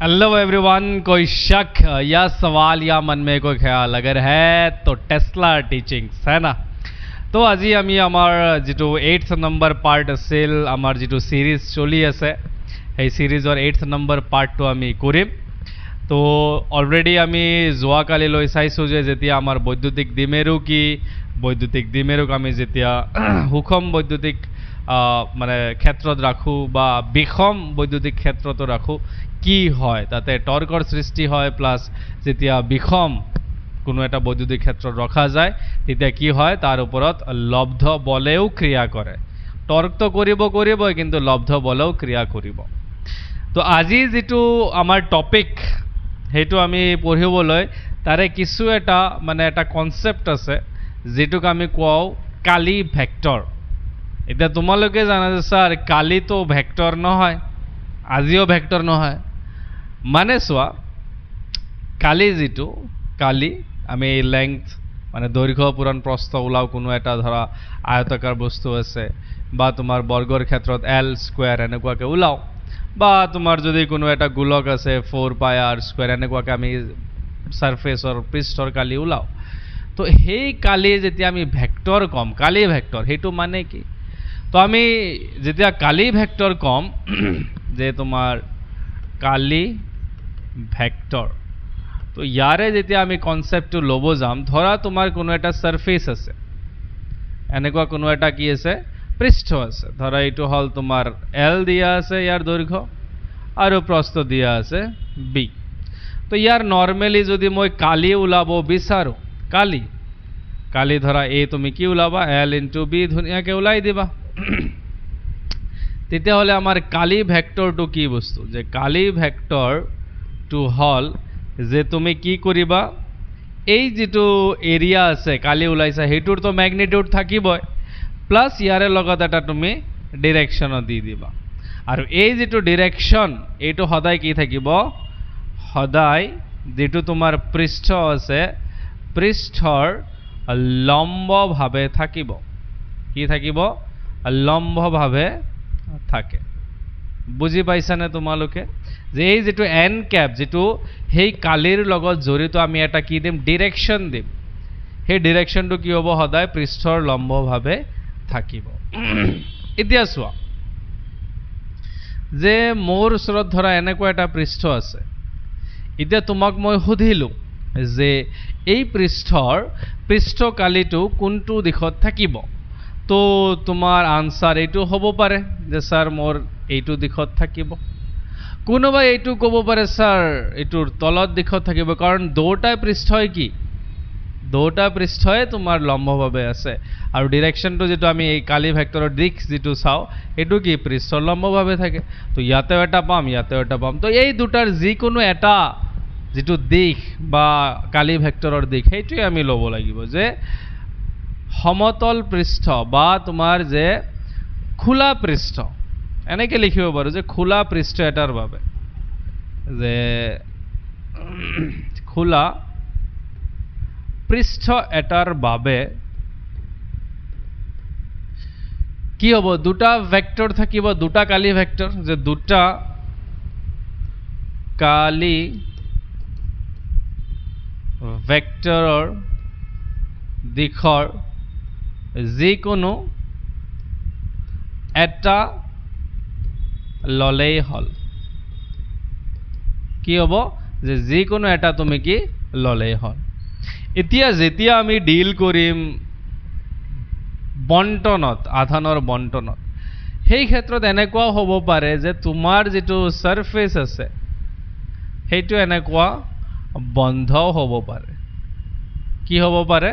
Hello everyone, कोई शक या सवाल या मन में कोई ख्याल अगर है तो टेस्ला टीचिंग्स है ना। तो আজি আমি আমাৰ যেটো 8th নম্বৰ পাৰ্ট আছিল আমাৰ যেটো সিৰিজ চলি আছে এই সিৰিজৰ 8th নম্বৰ পাৰ্টটো আমি কৰিম। তো অলৰেডি আমি যোৱাকালি লৈ চাইছো যে যেতিয়া আমাৰ বৈদ্যুতিক দ্বিমেৰু কি বৈদ্যুতিক দ্বিমেৰুক আমি যেতিয়া সুষম বৈদ্যুতিক মানে ক্ষেত্ৰত ৰাখো বা বিষম বৈদ্যুতিক ক্ষেত্ৰতো ৰাখো কি হয় তাতে টৰ্কৰ সৃষ্টি হয় প্লাস যেতিয়া বিষম কোনো এটা বৈদ্যুতিক ক্ষেত্ৰত ৰখা যায় তেতিয়া কি হয় তাৰ ওপৰত লব্ধ বলেও ক্ৰিয়া কৰে। টৰ্ক তো কৰিবই কিন্তু লব্ধ বলেও ক্ৰিয়া কৰিব। তো আজি যেটো আমাৰ টপিক হেতু আমি পঢ়িবলৈ তাৰে কিছু এটা মানে এটা কনসেপ্ট আছে যেটোক আমি কোৱাও কালি ভেক্টৰ। এটা তোমালোকে জানা যে স্যাৰ কালি তো ভেক্টৰ নহয়, আজিও ভেক্টৰ নহয়। মানে চোৱা কালি যেটো কালি আমি লেংথ মানে দৈৰ্ঘ্য পূৰণ প্ৰস্থ ওলাও কোনো এটা ধৰা আয়তাকাৰ বস্তু আছে বা তোমাৰ বৰ্গৰ ক্ষেত্ৰত l স্কয়াৰ এনেকুৱাকে ওলাও বা তোমাৰ যদি কোনো এটা গোলক আছে 4πr স্কয়াৰ এনেকুৱাকে আমি সাৰফেসৰ পৃষ্ঠৰ কালি ওলাও। তো সেই কালি যেতিয়া আমি ভেক্টৰ কম কালি ভেক্টৰ হেতু মানে কি, তো আমি যেতিয়া কালি ভেক্টৰ কম যে তোমাৰ কালি ভেক্টৰ, তো ইয়াৰে যেতিয়া আমি কনসেপ্টটো ল'ব যাম ধৰা তোমাৰ কোনো এটা সাৰফেস আছে এনেকুৱা কোনো এটা কি আছে পৃষ্ঠ আছে ধৰা এইটো হল তোমাৰ l দিয়া আছে ইয়াৰ দৈৰ্ঘ্য আৰু প্ৰস্থ দিয়া আছে b। তো ইয়াৰ নৰমালি যদি মই কালি ওলাব বিচাৰো কালি ধৰা a তুমি কি ওলাবা l * b ধুনিয়াকে ওলাই দিবা। তেতিয়া হলে আমাৰ কালি ভেক্টৰটো কি বস্তু যে কালি ভেক্টৰটো হল যে তুমি কি কৰিবা এই যেটো এৰিয়া আছে কালি ওলাইছা হেতুৰ তো ম্যাগনিটিউড থাকিবই প্লাস ইয়াৰে লগত এটা তুমি ডাইৰেকশন দি দিবা আৰু এই যেটো ডাইৰেকশন এইটো সদায় কি থাকিব সদায় যেটো তোমাৰ পৃষ্ঠ আছে পৃষ্ঠৰ লম্বভাৱে থাকিব। কি থাকিব লম্বভাৱে থাকে। বুজি পাইছানে তোমালোকে যে এই যেটো n ক্যাপ যেটো হেই কালিৰ লগত জড়িত আমি এটা কি দিম ডাইৰেকশন দিম সেই ডাইৰেকশনটো কি হ'ব সদায় পৃষ্ঠৰ লম্বভাৱে থাকিব। এতিয়া চোৱা যে মোৰ ওচৰত ধৰা এনেকুৱা এটা পৃষ্ঠ আছে এতিয়া তোমাক মই সুধিলো যে এই পৃষ্ঠকালিটো কোনটো দিশত থাকিব, তো তোমাৰ আনসাৰ এইটো হ'ব পাৰে যে স্যাৰ মোৰ এইটো দিশত থাকিব, কোনোবা এইটো ক'ব পাৰে স্যাৰ এইটোৰ তলত দিশত থাকিব কাৰণ দুটা পৃষ্ঠই কি দুটা পৃষ্ঠই তোমাৰ লম্বভাৱে আছে আৰু ডাইৰেকশনটো যেটো আমি এই কালি ভেক্টৰৰ দিশ যেটো চাও এটো কি পৃষ্ঠৰ লম্বভাৱে থাকে। তো ইয়াতেও এটা পাম ইয়াতেও এটা পাম, তো এই দুটাৰ যিকোনো এটা যেটো দিশ বা কালি ভেক্টৰৰ দিশ সেইটোই আমি ল'ব লাগিব যে সমতল পৃষ্ঠ বা তোমাৰ যে খোলা পৃষ্ঠ এনেকে লিখিব পাৰো যে খোলা পৃষ্ঠ এটাৰ বাবে যে খোলা পৃষ্ঠ এটাৰ বাবে কি হ'ব দুটা ভেক্টৰ থাকিব দুটা কালি ভেক্টৰ যে দুটা কালি ভেক্টৰৰ দিশৰ যিকোনো এটা ললেই হল। কি হ'ব যে যিকোনো এটা তুমি কি ললেই হল। এতিয়া যেতিয়া আমি ডিল কৰিম বণ্টনত আধানৰ বণ্টনত সেই ক্ষেত্ৰত এনেকুৱা হ'ব পাৰে যে তোমাৰ যেটো সাৰফেস আছে সেইটো এনেকুৱা বন্ধও হ'ব পাৰে। কি হ'ব পাৰে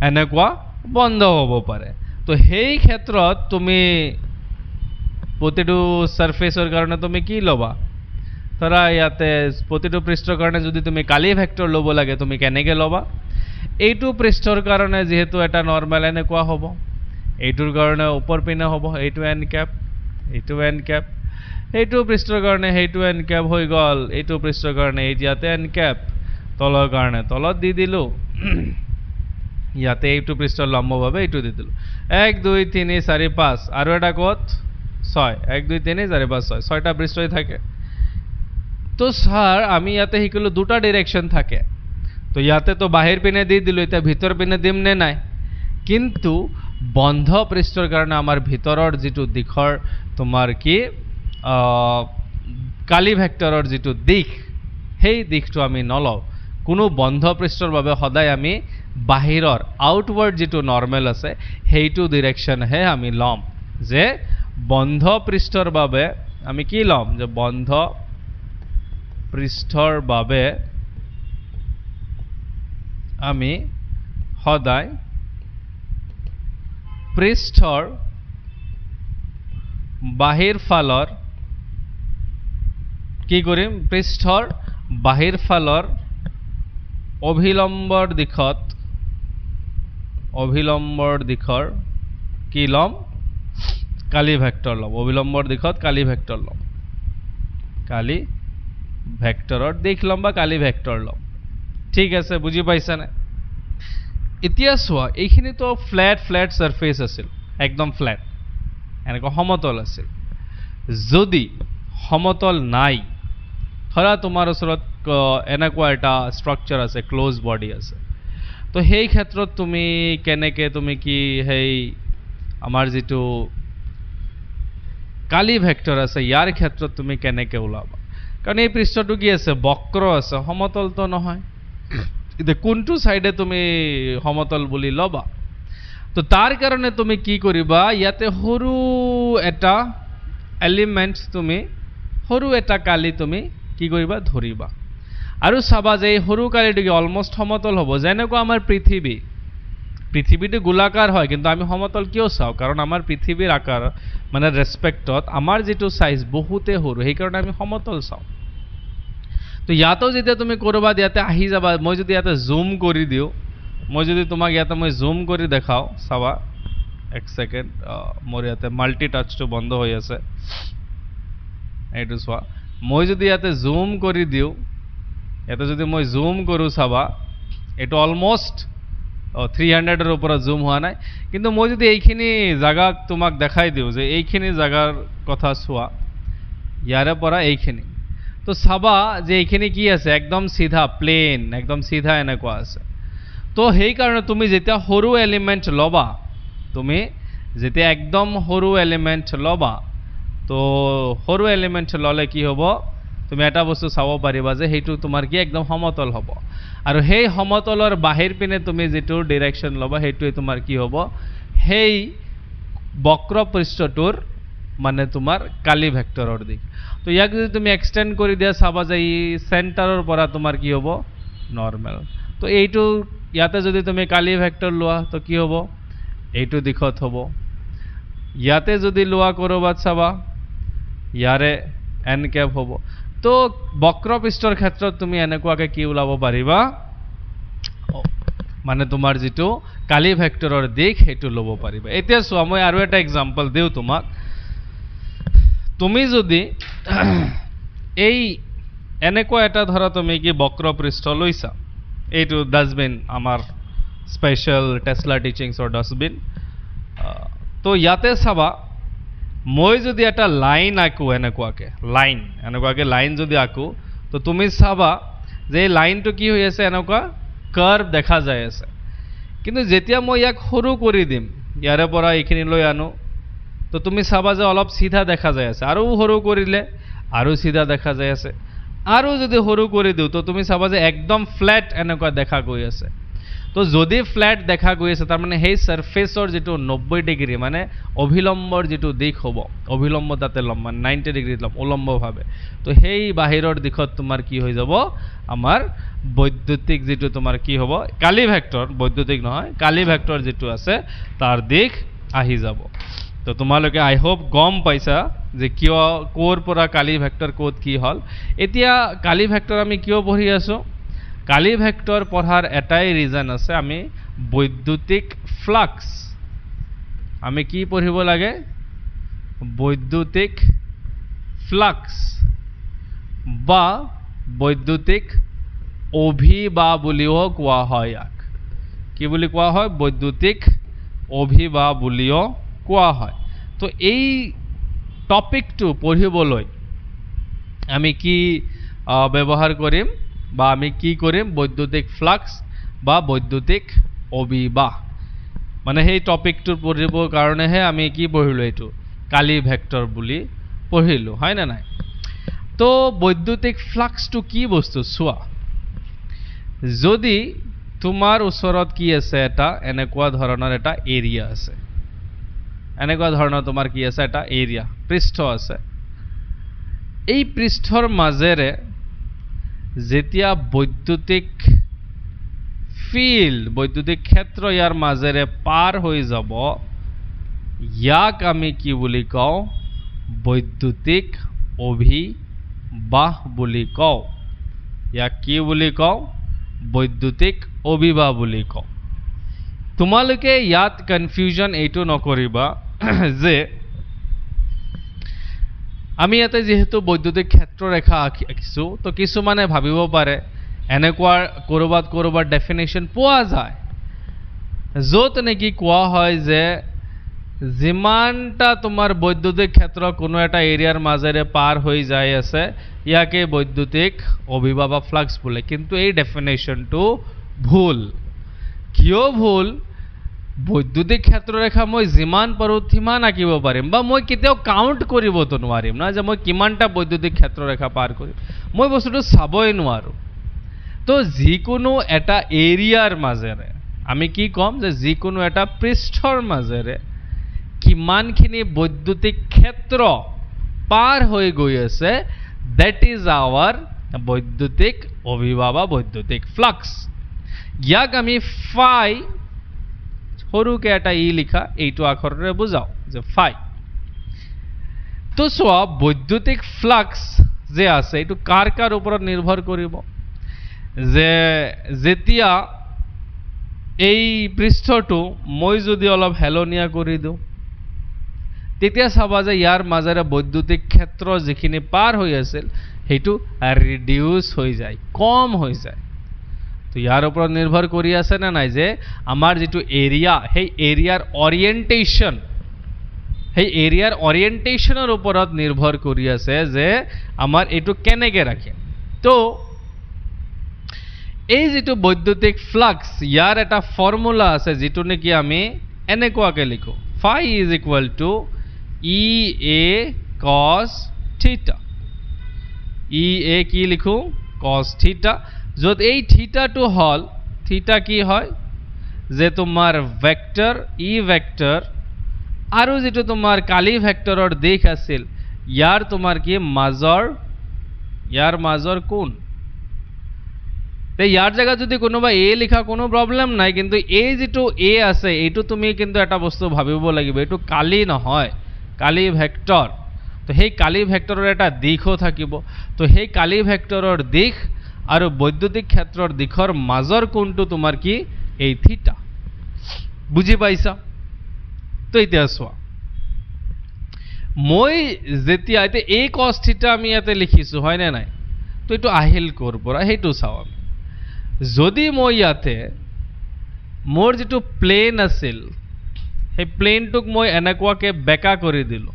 এনেকুৱা বন্ধ হ'ব পাৰে। তো সেই ক্ষেত্ৰত তুমি প্ৰতিটো সাৰফেসৰ কাৰণে তুমি কি ল'বা ধৰা ইয়াতে প্ৰতিটো পৃষ্ঠৰ কাৰণে যদি তুমি কালি ভেক্টৰ ল'ব লাগে তুমি কেনেকে ল'বা এইটো পৃষ্ঠৰ কাৰণে যেহেতু এটা নৰমাল এনেকুৱা হ'ব এইটোৰ কাৰণে ওপৰ পিনে হ'ব এইটো n ক্যাপ এইটো n ক্যাপ এইটো পৃষ্ঠৰ কাৰণে এইটো n ক্যাপ হৈ গল এইটো পৃষ্ঠৰ কাৰণে এই ইয়াতে n ক্যাপ তলৰ কাৰণে তলত দি দিলো ইয়াতে এইটো পৃষ্ঠৰ লম্বভাৱে এইটো দি দিলো 1 2 3 4 5 আৰু এটা কত 6 1 2 3 4 5 6 ছয়টা পৃষ্ঠই থাকে তো স্যার আমি ইয়াতে শিকিলো দুটা ডিরেকশন থাকে, তো ইয়াতে তো বাহিৰ পিনে দি দিলো, এতিয়া ভিতৰ পিনে দিম নে নাই? কিন্তু বন্ধ পৃষ্ঠৰ কাৰণে আমাৰ ভিতৰৰ যিটো দিশৰ তোমাৰ কি কালি ভেক্টৰৰ যিটো দিশ, সেই দিশটো আমি নলওঁ। কোনো বন্ধ পৃষ্ঠৰ বাবে সদায় আমি বাহিৰৰ আউটৱাৰ্ড যিটো নৰ্মেল আছে সেইটো ডিৰেকশ্যনহে আমি ল'ম। যে বন্ধ পৃষ্ঠৰ বাবে আমি কি ল'ম? যে বন্ধ পৃষ্ঠৰ বাবে আমি সদায় পৃষ্ঠৰ বাহিৰ ফালৰ কি কৰিম? পৃষ্ঠৰ বাহিৰ ফালৰ অভিলম্বৰ দিশৰ কি ল'ম? কালি ভেক্টৰ ল'ম। অভিলম্বৰ দিশত কালি ভেক্টৰ ল'ম। কালি ভেক্টৰৰ দিশ ল'ম বা কালি ভেক্টৰ ল'ম। ঠিক আছে, বুজি পাইছানে? এতিয়া চোৱা, এইখিনিতো ফ্লেট সাৰফেস আছিল, একদম ফ্লেট, এনেকুৱা সমতল আছিল। যদি সমতল নাই, ধৰা তোমাৰ ওচৰত এনেকুৱা এটা ষ্ট্ৰাকচাৰ আছে, ক্লোজ বডি আছে, তো সেই ক্ষেত্ৰত তুমি কেনেকে তুমি কি সেই আমাৰ যিটো কালি ভেক্টৰ আছে ইয়াৰ ক্ষেত্ৰত তুমি কেনেকে ওলাবা? কাৰণ এই পৃষ্ঠটো কি আছে? বক্ৰ আছে, সমতলটো নহয়। এতিয়া কোনটো সাইডে তুমি সমতল বুলি ল'বা? তো তাৰ কাৰণে তুমি কি কৰিবা? ইয়াতে সৰু এটা এলিমেন্ট, তুমি সৰু এটা কালি তুমি কি কৰিবা? ধৰিবা আৰু চাবা যে এই সৰু কালিটো অলমোষ্ট সমতল হ'ব। যেনেকুৱা আমাৰ পৃথিৱীটো গোলাকাৰ হয়, কিন্তু আমি সমতল কিয় চাওঁ? কাৰণ আমাৰ পৃথিৱীৰ আকাৰ মানে ৰেছপেক্টত আমাৰ যিটো সাইজ বহুতে সৰু, সেইকাৰণে আমি সমতল চাওঁ। তো ইয়াতো যেতিয়া তুমি কৰবাত ইয়াতে আহি যাবা, মই যদি ইয়াতে জুম কৰি দিওঁ, মই যদি তোমাক ইয়াতে মই জুম কৰি দেখাওঁ, চাবা এক ছেকেণ্ড, মোৰ ইয়াতে মাল্টি টাচটো বন্ধ হৈ আছে, এইটো চোৱা। মই যদি ইয়াতে জুম কৰি দিওঁ, ইয়াতে যদি মই জুম কৰোঁ, চাবা এইটো অলমোষ্ট 300ৰ ওপৰত জুম হোৱা নাই। কিন্তু মই যদি এইখিনি জাগাক তোমাক দেখাই দিওঁ যে এইখিনি জাগাৰ কথা চোৱা, ইয়াৰে পৰা এইখিনি, তো চাবা যে এইখিনি কি আছে? একদম সিধা প্লেন, একদম সিধা এনেকুৱা আছে। তো সেইকাৰণে তুমি যেতিয়া সৰু এলিমেন্ট ল'বা, তুমি যেতিয়া একদম সৰু এলিমেন্ট ল'বা, তো সৰু এলিমেন্ট ল'লে কি হ'ব? তুমি এটা বস্তু চাব পাৰিবা যে সেইটো তোমাৰ কি একদম সমতল হ'ব। আৰু সেই সমতলৰ বাহিৰ পিনে তুমি যিটো ডিৰেকশ্যন ল'বা, সেইটোৱে তোমাৰ কি হ'ব? সেই বক্ৰ পৃষ্ঠটোৰ মানে তোমাৰ কালি ভেক্টৰৰ দিশ। তো ইয়াক যদি তুমি এক্সটেণ্ড কৰি দিয়া, চাবা যে ই চেণ্টাৰৰ পৰা তোমাৰ কি হ'ব? নৰ্মেল। তো এইটো ইয়াতে যদি তুমি কালি ভেক্টৰ লোৱা, তো কি হ'ব? এইটো দিশত হ'ব। ইয়াতে যদি লোৱা কৰবাত, চাবা ইয়াৰে এন কেপ হ'ব। তো বক্ৰ পৃষ্ঠৰ ক্ষেত্ৰত তুমি এনেকুৱাকে কি ওলাব পাৰিবা? মানে তোমাৰ যিটো কালি ভেক্টৰৰ দিশ সেইটো ল'ব পাৰিবা। এতিয়া চোৱা, মই আৰু এটা এক্সাম্পল দিওঁ তোমাক। তুমি যদি এই এনেকুৱা এটা ধৰা তুমি কি বক্ৰ পৃষ্ঠ লৈছা, এইটো ডাষ্টবিন, আমাৰ স্পেচিয়েল টেসলা টিচিংছৰ ডাষ্টবিন। তো ইয়াতে চাবা, মই যদি এটা লাইন আঁকো, এনেকুৱাকে লাইন যদি আঁকো, তো তুমি চাবা যে এই লাইনটো কি হৈ আছে? এনেকুৱা কাৰ্ভ দেখা যায় আছে। কিন্তু যেতিয়া মই ইয়াক সৰু কৰি দিম, ইয়াৰে পৰা এইখিনিলৈ আনো, তো তুমি চাবা যে অলপ সিধা দেখা যায় আছে। আৰু সৰু কৰিলে আৰু সিধা দেখা যায় আছে। আৰু যদি সৰু কৰি দিওঁ, তো তুমি চাবা যে একদম ফ্লেট এনেকুৱা দেখা গৈ আছে। তো যদি ফ্লেট দেখা গৈ আছে, তাৰমানে সেই সাৰফেসৰ যিটো 90 ডিগ্ৰী মানে অভিলম্বৰ যিটো দিশ হ'ব, অভিলম্ব তাতে ল'ম, মানে 90 ডিগ্ৰীত ল'ম উলম্বভাৱে, তো সেই বাহিৰৰ দিশত তোমাৰ কি হৈ যাব? আমাৰ বৈদ্যুতিক যিটো তোমাৰ কি হ'ব? কালি ভেক্টৰ, বৈদ্যুতিক নহয়, কালি ভেক্টৰ যিটো আছে তাৰ দিশ আহি যাব। তো তোমালোকে আই হোপ গম পাইছা যে কিয়, ক'ৰ পৰা কালি ভেক্টৰ, ক'ত কি হ'ল। এতিয়া কালি ভেক্টৰ আমি কিয় পঢ়ি আছোঁ? কালি ভেক্টৰ পঢ়াৰ এটাই ৰিজন আছে, আমি বৈদ্যুতিক ফ্লাক্স, আমি কি পঢ়িব লাগে? বৈদ্যুতিক ফ্লাক্স বা বৈদ্যুতিক অভিবাহ বুলিও কোৱা হয়। ইয়াক কি বুলি কোৱা হয়? বৈদ্যুতিক অভিবাহ বুলিও কোৱা হয়। তো এই টপিকটো পঢ়িবলৈ আমি কি ব্যৱহাৰ কৰিম বা আমি কি কৰিম বৈদ্যুতিক ফ্লাক্স বা বৈদ্যুতিক অবিবাহ মানে সেই টপিকটো পঢ়িবৰ কাৰণেহে আমি কি পঢ়িলো এইটো কালি ভেক্টৰ বুলি পঢ়িলো হয় না নাই তো বৈদ্যুতিক ফ্লাক্সটো কি বস্তু চোৱা যদি তোমাৰ ওচৰত কি আছে এটা এনেকুৱা ধৰণৰ এটা এৰিয়া আছে এনেকুৱা ধৰণৰ তোমাৰ কি আছে এটা এৰিয়া পৃষ্ঠ আছে এই পৃষ্ঠৰ মাজেৰে যেতিয়া বৈদ্যুতিক ফিল্ড বৈদ্যুতিক ক্ষেত্ৰ ইয়াৰ মাজেৰে পাৰ হৈ যাব ইয়াক আমি কি বুলি কওঁ বৈদ্যুতিক অভিবাহ বুলি কওঁ ইয়াক কি বুলি কওঁ বৈদ্যুতিক অভিবাহ বুলি কওঁ তোমালোকে ইয়াত কনফিউজন এইটো নকৰিবা যে আমি ইয়াতে যেহেতু বৈদ্যুতিক ক্ষেত্ৰ ৰেখা আঁকিছো তো কিছুমানে ভাবিব পাৰে এনেকুৱা কৰবাত ডেফিনেশ্যন পোৱা যায় য'ত নেকি কোৱা হয় যে যিমানটা তোমাৰ বৈদ্যুতিক ক্ষেত্ৰ কোনো এটা এৰিয়াৰ মাজেৰে পাৰ হৈ যায় আছে ইয়াকে বৈদ্যুতিক অভিবাহ বা ফ্লাক্স বোলে কিন্তু এই ডেফিনেশ্যনটো ভুল কিয় ভুল বৈদ্যুতিক ক্ষেত্ৰ ৰেখা মই যিমান পাৰোঁ সিমান আঁকিব পাৰিম বা মই কেতিয়াও কাউণ্ট কৰিবতো নোৱাৰিম না যে মই কিমানটা বৈদ্যুতিক ক্ষেত্ৰ ৰেখা পাৰ কৰিম মই বস্তুটো চাবই নোৱাৰোঁ তো যিকোনো এটা এৰিয়াৰ মাজেৰে আমি কি ক'ম যে যিকোনো এটা পৃষ্ঠৰ মাজেৰে কিমানখিনি বৈদ্যুতিক ক্ষেত্ৰ পাৰ হৈ গৈ আছে দ্যাট ইজ আৱাৰ বৈদ্যুতিক অভিবাহ বা বৈদ্যুতিক ফ্লাক্স ইয়াক আমি ফাই সৰুকে এটা ই লিখা এইটো আখৰেৰে বুজাও যে ফাই তো চোৱা বৈদ্যুতিক ফ্লাক্স যে আছে এইটো কাৰ কাৰ ওপৰত নিৰ্ভৰ কৰিব যে যেতিয়া এই পৃষ্ঠটো মই যদি অলপ হেলনীয়া কৰি দিওঁ তেতিয়া চাবা যে ইয়াৰ মাজেৰে বৈদ্যুতিক ক্ষেত্ৰ যিখিনি পাৰ হৈ আছিল সেইটো ৰিডিউচ হৈ যায় কম হৈ যায় তো ইয়াৰ ওপৰত নিৰ্ভৰ কৰি আছে না নাই যে আমাৰ যিটো এৰিয়া সেই এৰিয়াৰ অৰিয়েণ্টেশ্যনৰ ওপৰত নিৰ্ভৰ কৰি আছে যে আমাৰ এইটো কেনেকৈ ৰাখে তো এই যিটো বৈদ্যুতিক ফ্লাক্স ইয়াৰ এটা ফৰ্মুলা আছে যিটো নেকি আমি এনেকুৱাকৈ লিখো phi is equal to E A cos theta E এ কি লিখো কজ থিটা য'ত এই থিটাটো হ'ল থিটা কি হয় যে তোমাৰ ভেক্টৰ ই ভেক্টৰ আৰু যিটো তোমাৰ কালি ভেক্টৰৰ দিশ আছিল ইয়াৰ তোমাৰ কি মাজৰ কোণ তে ইয়াৰ জায়গাত যদি কোনোবা এ লিখা কোনো প্ৰব্লেম নাই কিন্তু এই যিটো এ আছে এইটো তুমি কিন্তু এটা বস্তু ভাবিব লাগিব এইটো কালি নহয় কালি ভেক্টৰ তো সেই কালি ভেক্টৰৰ এটা দিশও থাকিব তো সেই কালি ভেক্টৰৰ দিশ আৰু বৈদ্যুতিক ক্ষেত্ৰৰ দিশৰ মাজৰ কোণটো তোমাৰ কি এই থিটা বুজি পাইছা তো এতিয়া চোৱা মই যেতিয়া এতিয়া এই কজ থিটা আমি ইয়াতে লিখিছো হয় নে নাই তো এইটো আহিল ক'ৰ পৰা সেইটো চাওঁ আমি যদি মই ইয়াতে মোৰ যিটো প্লেন আছিল সেই প্লেনটোক মই এনেকুৱাকৈ বেকা কৰি দিলোঁ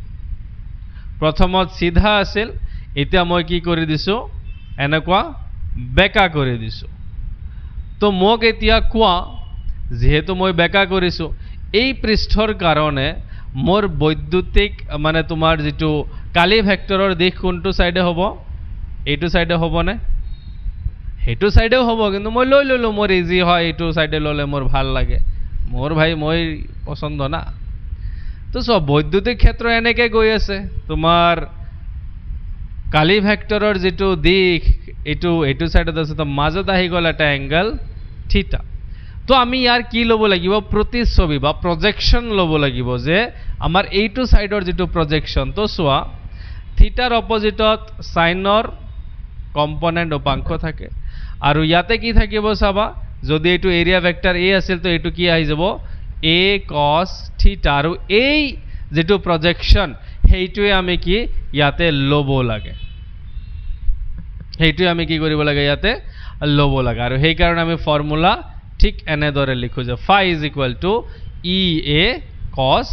প্ৰথমত চিধা আছিল এতিয়া মই কি কৰি দিছোঁ এনেকুৱা বেকা কৰি দিছোঁ তো মোক এতিয়া কোৱা যিহেতু মই বেকা কৰিছোঁ এই পৃষ্ঠৰ কাৰণে মোৰ বৈদ্যুতিক মানে তোমাৰ যিটো কালি ভেক্টৰৰ দিশ কোনটো সাইডে হ'ব এইটো সাইডে হ'বনে সেইটো সাইডেও হ'ব কিন্তু মই লৈ ললো মোৰ ইজি হয় এইটো সাইডে ললে মোৰ ভাল লাগে মোৰ ভাই মই পছন্দ না তো সব বৈদ্যুতিক ক্ষেত্ৰ এনেকৈ গৈ আছে তোমাৰ কালি ভেক্টৰৰ যিটো দিশ এইটো সাইডত আছে তো মাজত আহি গ'ল এটা এংগল থিটা তো আমি ইয়াৰ কি ল'ব লাগিব প্ৰতিচ্ছবি বা প্ৰজেকশ্যন ল'ব লাগিব যে আমাৰ এইটো সাইডৰ যিটো প্ৰজেকশ্যন তো চোৱা থিটাৰ অপজিটত সাইনৰ কম্পনেন্ট উপাংশ থাকে আৰু ইয়াতে কি থাকিব চাবা যদি এইটো এৰিয়া ভেক্টৰ এ আছিল তো এইটো কি আহি যাব এ কস থিটা আৰু এই যেটো প্ৰজেকশ্যন সেইটোৱে আমি কি ইয়াতে ল'ব লাগে সেইটোৱে আমি কি কৰিব লাগে ইয়াতে ল'ব লাগে আৰু সেই কাৰণে আমি ফৰ্মুলা ঠিক এনেদৰে লিখো যে phi is equal to E A cos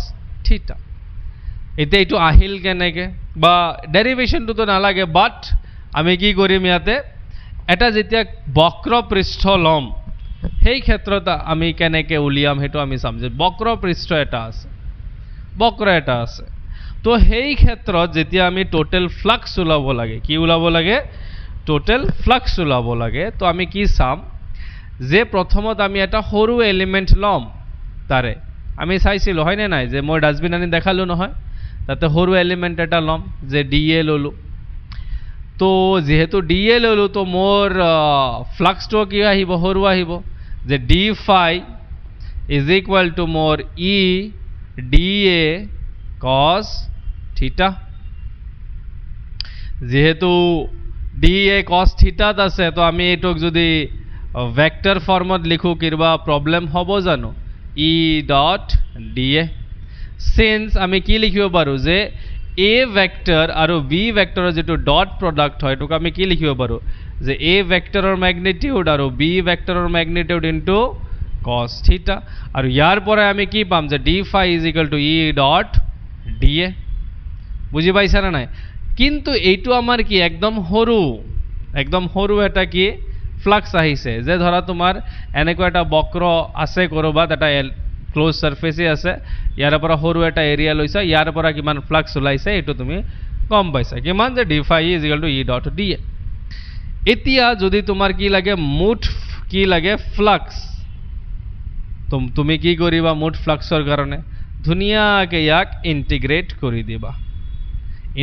theta এতিয়া এইটো আহিল কেনেকৈ বা ডেৰিভেশ্যনটো তো নালাগে বাট আমি কি কৰিম ইয়াতে এটা যেতিয়া বক্ৰ পৃষ্ঠ লম সেই ক্ষেত্ৰত আমি কেনেকৈ উলিয়াম সেইটো আমি চাম যে বক্ৰ পৃষ্ঠ এটা আছে বক্ৰ এটা আছে তো সেই ক্ষেত্ৰত যেতিয়া আমি টোটাল ফ্লাক্স ওলাব লাগে কি ওলাব লাগে টোটাল ফ্লাক্স ওলাব লাগে তো আমি কি চাম যে প্ৰথমত আমি এটা সৰু এলিমেন্ট লম তাৰে আমি চাইছিলো হয় নে নাই যে মই ডাস্টবিন আনি দেখালো নহয় তাতে সৰু এলিমেন্ট এটা লম যে ডিএ ললো তো যেহেতু ডিএ ললো তো মোৰ ফ্লাক্সটো কি আহিব সৰু আহিব যে d phi is equal to মোৰ ই ডিএ কস থিটা যেহেতু ডিএ কস থিটাত আছে তো আমি এটোক যদি ভেক্টৰ ফৰ্মত লিখো কিবা প্ৰবলেম হ'ব জানো ই ডট ডিএ সিন্স আমি কি লিখিব পাৰো যে এ ভেক্টৰ আৰু বি ভেক্টৰৰ যেটো ডট প্ৰডাক্ট হয় এটোক আমি কি লিখিব পাৰো যে এ ভেক্টৰৰ ম্যাগনিটিউড আৰু বি ভেক্টৰৰ ম্যাগনিটিউড ইনটু cos থিটা আৰু ইয়াৰ পৰা আমি কি পাম যে d phi is equal to e dot da বুজি পাইছা না নাই কিন্তু এইটো আমাৰ কি একদম সৰু এটা কি ফ্লাক্স আহিছে যে ধৰা তোমাৰ এনেকুৱা এটা বক্ৰ আছে কৰবাত এটা ক্লোজ সাৰফেসে আছে ইয়াৰ পৰা সৰু এটা এৰিয়া লৈছা ইয়াৰ পৰা কিমান ফ্লাক্স ওলাইছে এটো তুমি কম পাইছা কিমান যে d phi is equal to e dot da এতিয়া যদি তোমাৰ কি লাগে মুঠ কি লাগে ফ্লাক্স তুমি কি কৰিবা মুঠ ফ্লাক্সৰ কাৰণে ধুনিয়াকে ইয়াক ইন্টিগ্ৰেট কৰি দিবা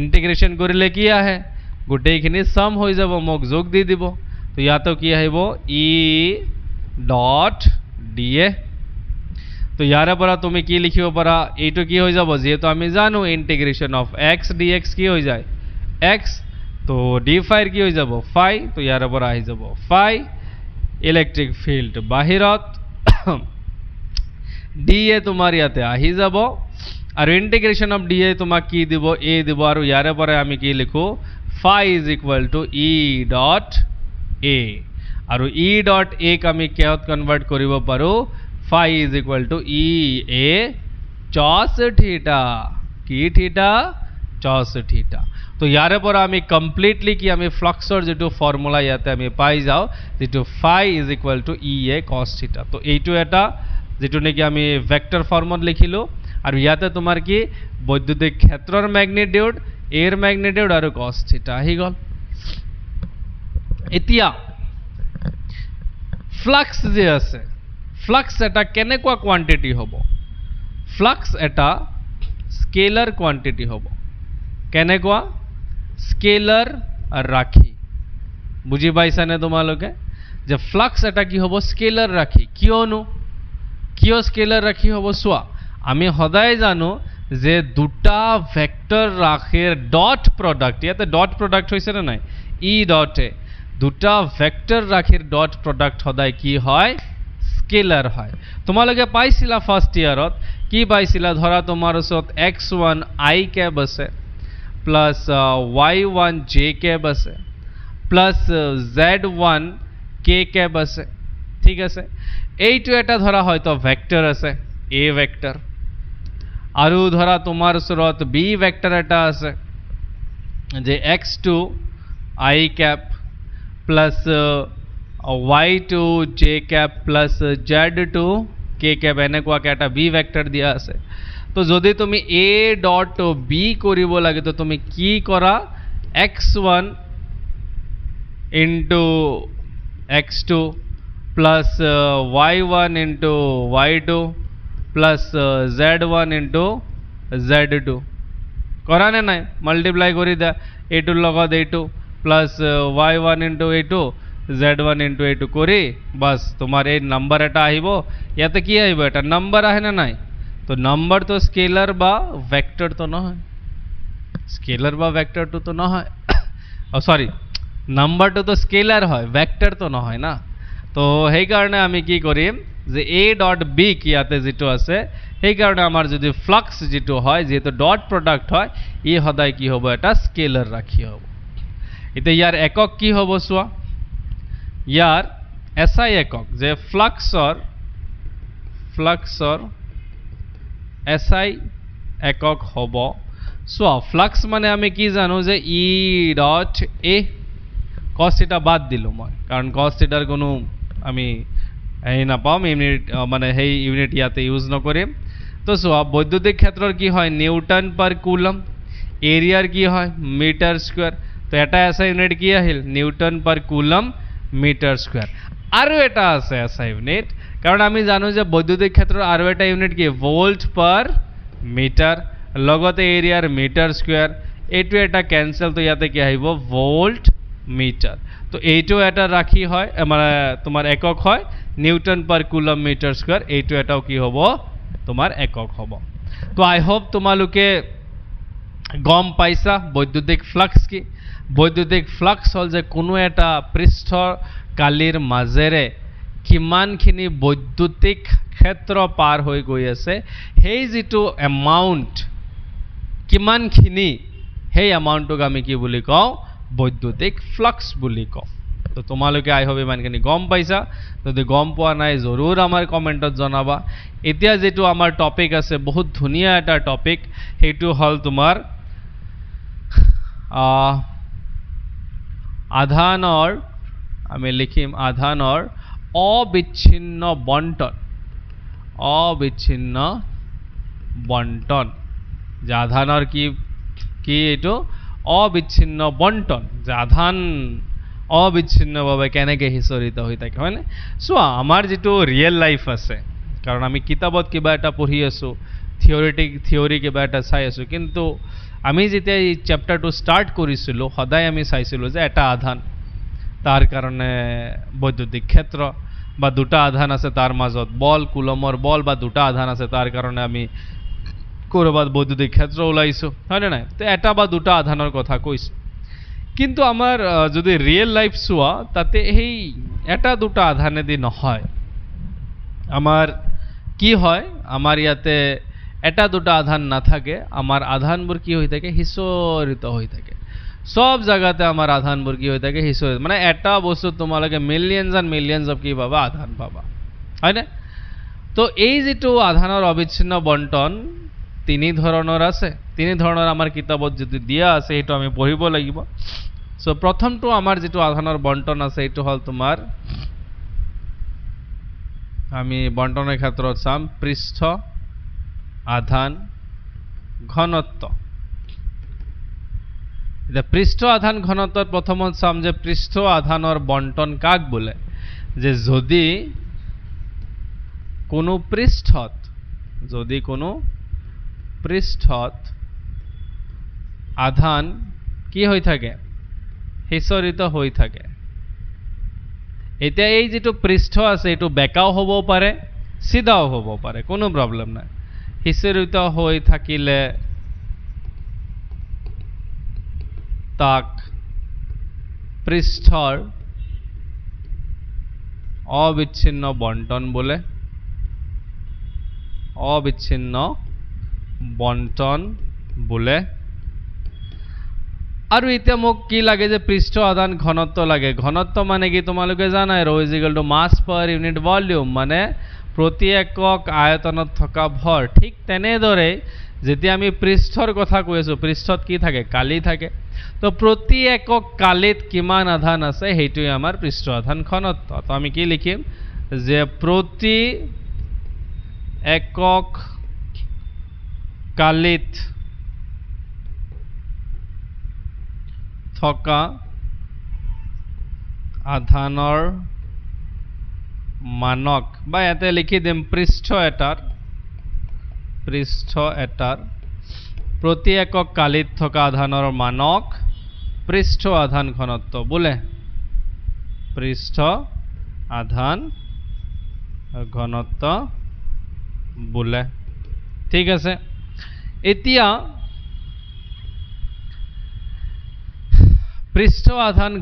ইন্টিগ্ৰেশন কৰিলে কি আহে গোটেইখিনি সাম হৈ যাব মোক যোগ দি দিব তো ইয়াতো কি আহিব e ডট da তো ইয়াৰ পৰা তুমি কি লিখিব পাৰা এইটো কি হৈ যাব যেহেতু আমি জানো ইন্টিগ্রেশন অফ x dx কি হৈ যায় x তো d phi কি হৈ যাব phi তো ইয়াৰ পৰা আহি যাব phi ইলেক্ট্ৰিক ফিল্ড বাহিৰত da তোমাৰ ইয়াতে আহি যাব আৰু ইন্টিগ্ৰেশন অফ da তোমাক কি দিব a দিব আৰু ইয়াৰ পৰা আমি কি লিখো phi is equal to e dot a আৰু e dot a ক আমি কিহত কনভাৰ্ট কৰিব পাৰো phi is equal to e a cos theta কি theta cos theta তো ইয়াৰে পৰা আমি কমপ্লিটলি কি আমি ফ্লাক্সৰ যেটো ফৰ্মুলা ইয়াতে আমি পাই যাও যেটো phi is equal to e a cos theta তো এইটো এটা যেটো নেকি আমি ভেক্টৰ ফৰ্মত লিখিলো আৰু ইয়াতে তোমাৰ কি বৈদ্যুতিক ক্ষেত্ৰৰ ম্যাগনিটিউড এৰ ম্যাগনিটিউড আৰু cos থিটা আহি গল এতিয়া ফ্লাক্স যে আছে ফ্লাক্স এটা কেনেকুৱা কোয়ান্টিটি হ'ব ফ্লাক্স এটা স্কেলাৰ কোয়ান্টিটি হ'ব কেনেকুৱা স্কেলাৰ ৰাখি বুজি পাইছানে তোমালোকে যে ফ্লাক্স এটা কি হ'ব স্কেলাৰ ৰাখি কিয় স্কেলাৰ ৰাখি হ'ব চোৱা আমি সদায় জানো যে দুটা ভেক্টৰ ৰাশিৰ ডট প্ৰডাক্ট ইয়াতে ডট প্ৰডাক্ট হৈছে না নাই ই ডটে দুটা ভেক্টৰ ৰাশিৰ ডট প্ৰডাক্ট সদায় কি হয় স্কেলাৰ হয় তোমালোকে পাইছিলা ফাৰ্স্ট ইয়াৰত কি পাইছিলা ধৰা তোমাৰ ওচৰত x1 i ক্যাব আছে প্লাস y1 j ক্যাব আছে প্লাস z1 k ক্যাব আছে ঠিক আছে এইটো এটা ধৰা হয়তো ভেক্টৰ আছে a ভেক্টৰ আৰু ধৰা তোমাৰ ওচৰত b ভেক্টৰ এটা আছে যে x2 i cap plus y2 j cap plus z2 k cap এনেকুৱা এটা b ভেক্টৰ দিয়া আছে তো যদি তুমি a ডট b কৰিব লাগে তো তুমি কি কৰা x1 into x2 plus y1 into y2 plus z1 into z2 কৰা নে নাই মাল্টিপ্লাই কৰি দা a2 লগত a2 plus y1 into a2 z1 into a2 কৰি বাস তোমাৰ এই নাম্বার এটা আহিব ইয়াতে কি আহিব এটা নাম্বার আহে না নাই তো নাম্বার তো স্কেলার বা ভেক্টর তো নহয় স্কেলার বা ভেক্টর তো নহয় সরি নাম্বারটো তো স্কেলার হয় ভেক্টর তো নহয় না তো সেই কাৰণে আমি কি কৰিম যে a ডট b কি ইয়াতে যেটো আছে সেই কাৰণে আমাৰ যদি ফ্লাক্স যেটো হয় যেটো ডট প্ৰডাক্ট হয় ই সদায় কি হ'ব এটা স্কেলাৰ ৰাখি হ'ব এটা ইয়াৰ একক কি হ'ব সোৱা ইয়াৰ এসআই একক যে ফ্লাক্সৰ এসআই একক হ'ব সোৱা ফ্লাক্স মানে আমি কি জানো যে ই ডট এ কস থিটা বাদ দিলোঁ মই, কাৰণ কস থিটাৰ কোনো আমি হেৰি নাপাম, ইউনিট মানে সেই ইউনিট ইয়াতে ইউজ নকৰিম। তো চোৱা বৈদ্যুতিক ক্ষেত্ৰৰ কি হয় নিউটন পাৰ কুলম, এৰিয়াৰ কি হয় মিটাৰ স্কুৱেৰ। তো এটা এছ আই ইউনিট কি আহিল নিউটন পাৰ কুলম মিটাৰ স্কুৱেৰ। আৰু এটা আছে এছ আই ইউনিট, কাৰণ আমি জানো যে বৈদ্যুতিক ক্ষেত্ৰৰ আৰু এটা ইউনিট কি ভোল্ট পাৰ মিটাৰ, লগতে এৰিয়াৰ মিটাৰ স্কুৱেৰ। এইটো এটা কেঞ্চেল, তো ইয়াতে কি আহিব ভোল্ট মিটাৰ। তো এইটো এটা ৰাশি হয় মানে তোমাৰ একক হয় নিউটন পাৰ কুলম মিটাৰ স্কুৱেৰ, এইটো এটাও কি হ'ব তোমাৰ একক হ'ব। তো আই হোপ তোমালোকে গম পাইছা বৈদ্যুতিক ফ্লাক্স কি। বৈদ্যুতিক ফ্লাক্স হ'ল যে কোনো এটা পৃষ্ঠ কালিৰ মাজেৰে কিমানখিনি বৈদ্যুতিক ক্ষেত্ৰ পাৰ হৈ গৈ আছে, সেই যিটো এমাউণ্ট কিমানখিনি, সেই এমাউণ্টটোক আমি কি বুলি কওঁ বৈদ্যুতিক ফ্লাক্স বুলি কওঁ। তো তোমালোকে আই হোপ ইমানখিনি গম পাইছা। যদি গম পোৱা নাই জৰুৰ আমাৰ কমেণ্টত জনাবা। এতিয়া যিটো আমাৰ টপিক আছে বহুত ধুনীয়া এটা টপিক, সেইটো হ'ল তোমাৰ আধানৰ, আমি লিখিম আধানৰ অবিচ্ছিন্ন বণ্টন। অবিচ্ছিন্ন বণ্টন, যে আধানৰ কি কি এইটো অবিচ্ছিন্ন বণ্টন, যে আধান অবিচ্ছিন্নভাৱে কেনেকৈ সিঁচৰিত হৈ থাকে, হয়নে? চোৱা আমাৰ যিটো ৰিয়েল লাইফ আছে, কাৰণ আমি কিতাপত কিবা এটা পঢ়ি আছোঁ, থিয়ৰী কিবা এটা চাই আছোঁ, কিন্তু আমি যেতিয়া এই চেপ্টাৰটো ষ্টাৰ্ট কৰিছিলোঁ সদায় আমি চাইছিলোঁ যে এটা আধান, তাৰ কাৰণে বৈদ্যুতিক ক্ষেত্ৰ, বা দুটা আধান আছে তাৰ মাজত বল, কুলমৰ বল, বা দুটা আধান আছে তাৰ কাৰণে আমি ক'ৰবাত বৈদ্যুতিক ক্ষেত্ৰ ওলাইছোঁ, হয়নে নাই? তো এটা বা দুটা আধানৰ কথা কৈছোঁ। কিন্তু আমাৰ যদি ৰিয়েল লাইফ চোৱা তাতে সেই এটা দুটা আধানেদি নহয়। আমাৰ কি হয়, আমাৰ ইয়াতে এটা দুটা আধান নাথাকে, আমাৰ আধানবোৰ কি হৈ থাকে সিঁচৰিত হৈ থাকে। সব জায়গাতে আমাৰ আধানবোৰ কি হৈ থাকে সিঁচৰিত, মানে এটা বস্তু তোমালোকে মিলিয়নছ এণ্ড মিলিয়নছ অফ কি পাবা আধান পাবা, হয়নে? তো এই যিটো আধানৰ অবিচ্ছিন্ন বণ্টন তিনি ধৰণৰ আছে, তিনি ধৰণৰ আমাৰ কিতাপত যদি দিয়া আছে সেইটো আমি পঢ়িব লাগিব। সো প্ৰথমটো আমাৰ যিটো আধানৰ বণ্টন আছে এইটো হ'ল তোমাৰ, আমি বণ্টনৰ ক্ষেত্ৰত চাম পৃষ্ঠ আধান ঘনত্ব। এতিয়া পৃষ্ঠ আধান ঘনত্বত প্ৰথমত চাম যে পৃষ্ঠ আধানৰ বণ্টন কাক বোলে, যে যদি কোনো পৃষ্ঠত, যদি কোনো পৃষ্ঠত আধান কি হৈ থাকে সিঁচৰিত হৈ থাকে। এতিয়া এই যিটো পৃষ্ঠ আছে এইটো বেকাও হ'ব পাৰে চিধাও হ'ব পাৰে, কোনো প্ৰব্লেম নাই। সিঁচৰিত হৈ থাকিলে তাক পৃষ্ঠৰ অবিচ্ছিন্ন বণ্টন বোলে, অবিচ্ছিন্ন বণ্টন বোলে। আৰু এতিয়া মোক কি লাগে যে পৃষ্ঠ আধান ঘনত্ব লাগে। ঘনত্ব মানে কি তোমালোকে জানাই, ρ = মাছ পাৰ ইউনিট ভলিউম, মানে প্ৰতি একক আয়তনত থকা ভৰ। ঠিক তেনেদৰে যেতিয়া আমি পৃষ্ঠৰ কথা কৈ আছোঁ, পৃষ্ঠত কি থাকে কালি থাকে, তো প্ৰতি একক কালিত কিমান আধান আছে সেইটোৱে আমাৰ পৃষ্ঠ আধান ঘনত্ব। তো আমি কি লিখিম যে প্ৰতি একক কালিত থকা আধানৰ মানক, বা ইয়াতে লিখি দিম পৃষ্ঠ এটাৰ প্ৰতি একক কালিত থকা আধানৰ মানক পৃষ্ঠ আধান ঘনত্ব বোলে, পৃষ্ঠ আধান ঘনত্ব বোলে। ঠিক আছে, এতিয়া পৃষ্ঠ আধান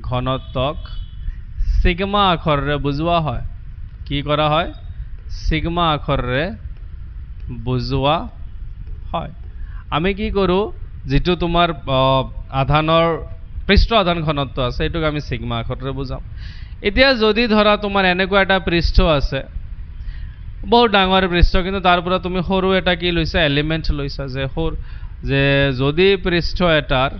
ঘনত্বক সিগমা আখৰেৰে বুজোৱা হয়। কি কৰা হয়? সিগমা আখৰেৰে বুজোৱা হয়। আমি কি কৰোঁ, যিটো তোমাৰ আধানৰ পৃষ্ঠ আধান ঘনত্ব আছে এইটোক আমি সিগমা আখৰেৰে বুজাম। এতিয়া যদি ধৰা তোমাৰ এনেকুৱা এটা পৃষ্ঠ আছে, বহুত ডাঙৰ পৃষ্ঠ কিন্তু তাৰ পৰা তুমি সৰু এটা কি লৈছা এলিমেন্ট লৈছা যে যদি পৃষ্ঠ এটাৰ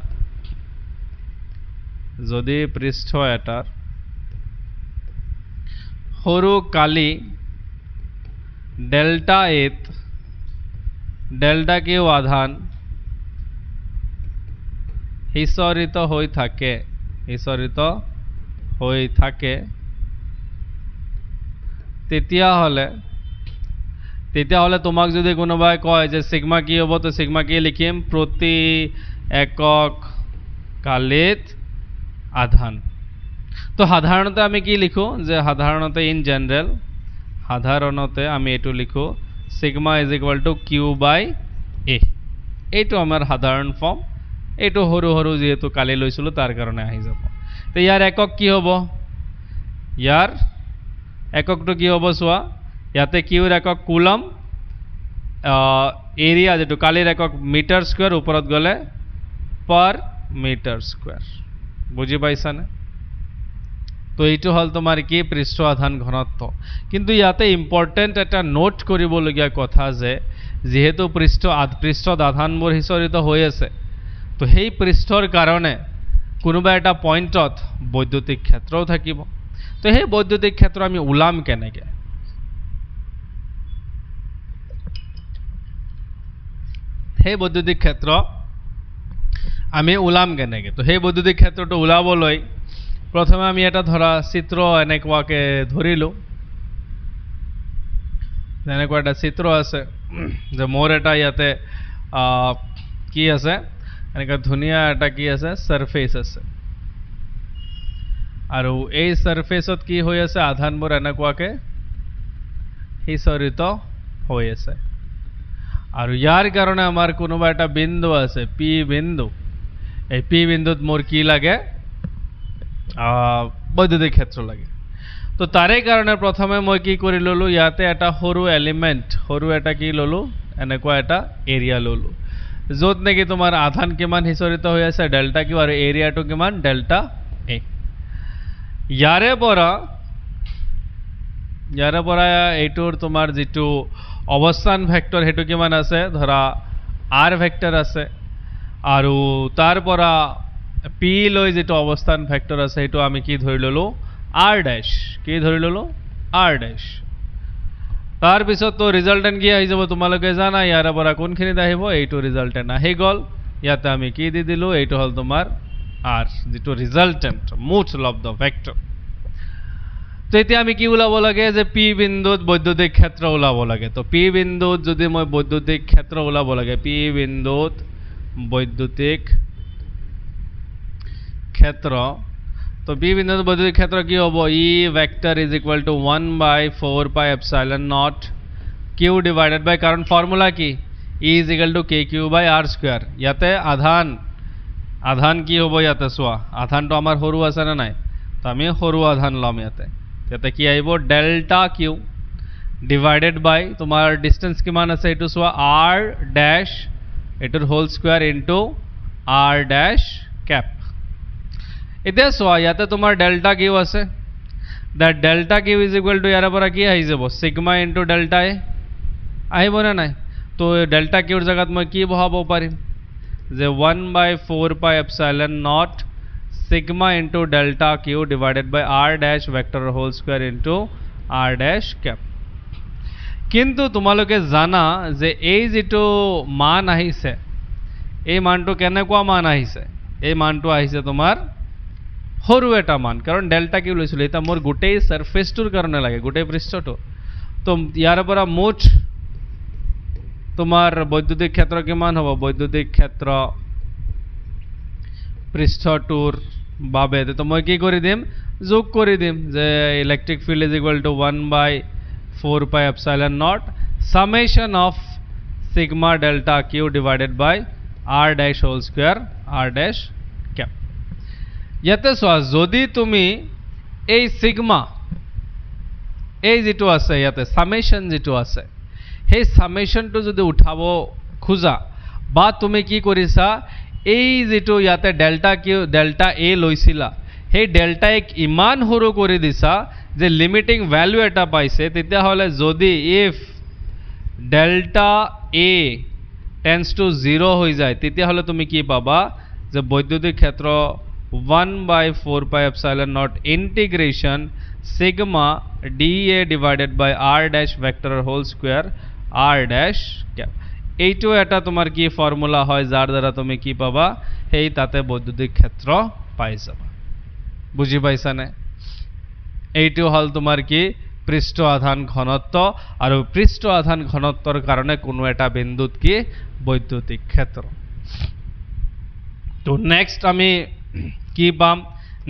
সৰু কালি ডেল্টা এত ডেল্টা কিউ আধান হিসৰিত হৈ থাকে তেতিয়াহ'লে তোমাক যদি কোনোবাই কয় যে সিগমা কি হ'ব তো সিগমা কি লিখিম প্ৰতি একক কালিত আধান তো সাধাৰণতে আমি কি লিখো যে সাধাৰণতে ইন জেনাৰেল সাধাৰণতে আমি এটো লিখো sigma is equal to q by A এইটো আমাৰ সাধাৰণ ফৰ্ম এইটো সৰু সৰু যেহেতু কালি লৈছিলো তাৰ কাৰণে আহি যাব তো ইয়াৰ একক কি হ'ব ইয়াৰ এককটো কি হ'ব চোৱা ইয়াতে কিউৰ একক কুলম এৰিয়া যেটো কালিৰ একক মিটাৰ স্কয়াৰ ওপৰত গলে পাৰ মিটাৰ স্কয়াৰ বুজি পাইছানে তো এইটো হল তোমাৰ কি পৃষ্ঠ আধান ঘনত্ব কিন্তু ইয়াতে ইম্পৰ্টেন্ট এটা নোট কৰিবলগীয়া কথা যে যেহেতু পৃষ্ঠত আধানবোৰ হিসৰিত হৈ আছে তো সেই পৃষ্ঠৰ কাৰণে কোনোবা এটা পইণ্টত বৈদ্যুতিক ক্ষেত্ৰও থাকিব তো সেই বৈদ্যুতিক ক্ষেত্ৰ আমি উলাম কেনেকে সেই বৈদ্যুতিক ক্ষেত্ৰ আমি উলাম কেনেকে তো সেই বৈদ্যুতিক ক্ষেত্ৰটো উলাবলৈ প্ৰথমে আমি এটা ধৰা চিত্ৰ এনেকুৱাকে ধৰিলো এনেকুৱা এটা চিত্ৰ আছে যে মোৰ এটা ইয়াতে কি আছে এনেকা ধুনিয়া এটা কি আছে সাৰফেস আছে আৰু এই সাৰফেসত কি হৈ আছে আধানবোৰ এনেকুৱাকে হিসৰিত হৈ আছে আৰু ইয়াৰ কাৰণে আমাৰ কোনোবা এটা বিন্দু আছে পি বিন্দু এই পি বিন্দুত মোৰ কি লাগে বৈদ্যুতিক ক্ষেত্ৰ লাগে তো তাৰে কাৰণে প্ৰথমে মই কি কৰি ললো ইয়াতে এটা সৰু এলিমেন্ট সৰু এটা কি ললো এনেকুৱা এটা এৰিয়া ললো যত নেকি তোমাৰ আধান কিমান হিসৰিত হৈ আছে ডেল্টা কিউ আৰু এৰিয়াটো কিমান ডেল্টা এ ইয়াৰে পৰা এইটোৰ তোমাৰ যেটো অৱস্থান ভেক্টৰ হেতু কিমান আছে ধৰা r ভেক্টৰ আছে আৰু তাৰ পৰা p লৈ যেটো অৱস্থান ভেক্টৰ আছে হেতু আমি কি ধৰি ললো r ড্যাশ কি ধৰি ললো r ড্যাশ তাৰ পিছত তো ৰিজাল্টেন্ট কি আহি যাব তোমালোকে জানা ইয়াৰে পৰা কোনখিনিত আহিব এইটো ৰিজাল্টেন্ট আহি গল ইয়াতে আমি কি দি দিলো এইটো হল তোমাৰ r যেটো ৰিজাল্টেন্ট মুচুল অফ দা ভেক্টৰ তো এতিয়া আমি কি উলাব লাগে যে p বিন্দুত বৈদ্যুতিক ক্ষেত্ৰ উলাব লাগে তো p বিন্দুত যদি মই বৈদ্যুতিক ক্ষেত্ৰ উলাব লাগে p বিন্দুত বৈদ্যুতিক ক্ষেত্ৰ তো p বিন্দুত বৈদ্যুতিক ক্ষেত্ৰ কি হ'ব e vector is equal to 1/4 pi epsilon naught q divided by কারণ ফর্মুলা কি e is equal to kq by r square ইয়াতে আধান কি হ'ব ইয়াতে চোৱা আধানটো আমাৰ সৰু আছে না নাই তো আমি সৰু আধান লম ইয়াতে কি আহিব ডেল্টা কিউ ডিভাইডেড বাই তোমাৰ ডিসটেন্স কিমান আছে এটো চোৱা r ড্যাশ এটোৰ whole square into r dash cap এতিয়া চোৱা ইয়াতে তোমাৰ ডেল্টা কিউ আছে that delta Q is equal to ইয়াৰ পৰা কি আহি যাব সিগমা ইনটু ডেল্টা এ আহিব না নাই তো ডেল্টা কিউৰ জায়গাত মই কি বহাব পাৰিম যে 1/4 pi epsilon not sigma into delta q divided by r dash vector whole square into r dash cap কিন্তু তোমালোকে জানা যে এই যেটো মান আহিছে এই মানটো কেনেকুৱা মান আহিছে এই মানটো আহিছে তোমাৰ সৰু এটা মান কাৰণ ডেল্টা কিউ লৈছিল এটা মোৰ গোটেই সাৰফেসটোৰ কাৰণে লাগে গোটেই পৃষ্ঠটো তো ইয়াৰ পৰা মুঠ তোমাৰ বৈদ্যুতিক ক্ষেত্ৰ কিমান হ'ব বৈদ্যুতিক ক্ষেত্ৰ পৃষ্ঠটোৰ বাবে তো মই কি কৰি দিম যোগ কৰি দিম যে electric field is equal to 1/4 pi epsilon naught summation of sigma delta Q divided by r dash whole square r dash cap ইয়াতে চোৱা যদি তুমি এই সিগমা এই যেটো আছে ইয়াতে সামেশন যেটো আছে সেই সামেশনটো যদি উঠাব খুজা বা তুমি কি কৰিছা এই যেটো ইয়াতে ডেল্টা কিউ ডেল্টা এ লৈছিলা সেই ডেল্টা এক ইমান সৰু কৰি দিছা যে লিমিটিং ভ্যালু এটা পাইছে, তেতিয়াহ'লে যদি if delta A tends to 0 হৈ যায়, তেতিয়াহ'লে তুমি কি পাবা যে বৈদ্যুতিক ক্ষেত্ৰ 1/4πε0 integration sigma dA divided by r dash ভেক্টৰৰ whole square r dash cap. এইটো এটা তোমাৰ কি ফৰ্মুলা হয় যাৰ দ্বাৰা তুমি কি পাবা, সেই তাতে বৈদ্যুতিক ক্ষেত্ৰ পাই যাবা। বুজি পাইছানে? এইটো হল তোমাৰ কি পৃষ্ঠ আধান ঘনত্ব, আৰু পৃষ্ঠ আধান ঘনত্বৰ কাৰণে কোনো এটা বিন্দুত কি বৈদ্যুতিক ক্ষেত্ৰ। তো নেক্সট আমি কি পাম,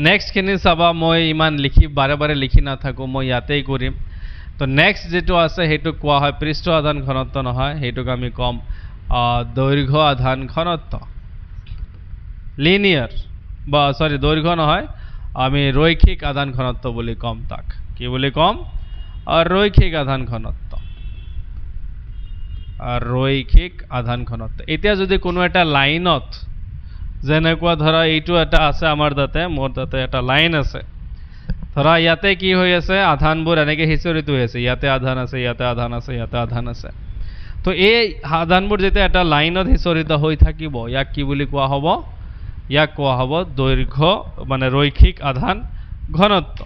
নেক্সট খিনি চাবা, মই ইমান লিখি বাৰে বাৰে লিখি নাথাকো, মই ইয়াতেই কৰিম। তো নেক্সট যেটো আছে সেইটো কোৱা হয় পৃষ্ঠ আধান ঘনত্ব নহয়, সেইটোক আমি কম দৈৰ্ঘ্য আধান ঘনত্ব, লিনিয়াৰ বা সৰি দৈৰ্ঘ্য নহয়, আমি রৈখিক আধান ঘনত্ব বুলি কম। তাক কি বুলি কম? রৈখিক আধান ঘনত্ব, রৈখিক আধান ঘনত্ব। এতিয়া যদি কোনো এটা লাইনত, যেনেকুৱা ধৰা এইটো এটা আছে আমাৰ তাতে, মোৰ তাতে এটা লাইন আছে, ধৰা ইয়াতে কি হৈ আছে, আধানবোৰ এনেকে হিচৰিত হৈ আছে, ইয়াতে আধান আছে, ইয়াতে আধান আছে, ইয়াতে আধান আছে। তো এই আধানবোৰ যেতিয়া এটা লাইনত হিচৰিত হৈ থাকিব, ইয়াক কি বুলি কোৱা হ'ব? ইয়াক কোৱা হ'ব দৈৰ্ঘ্য মানে ৰৈখিক আধান ঘনত্ব।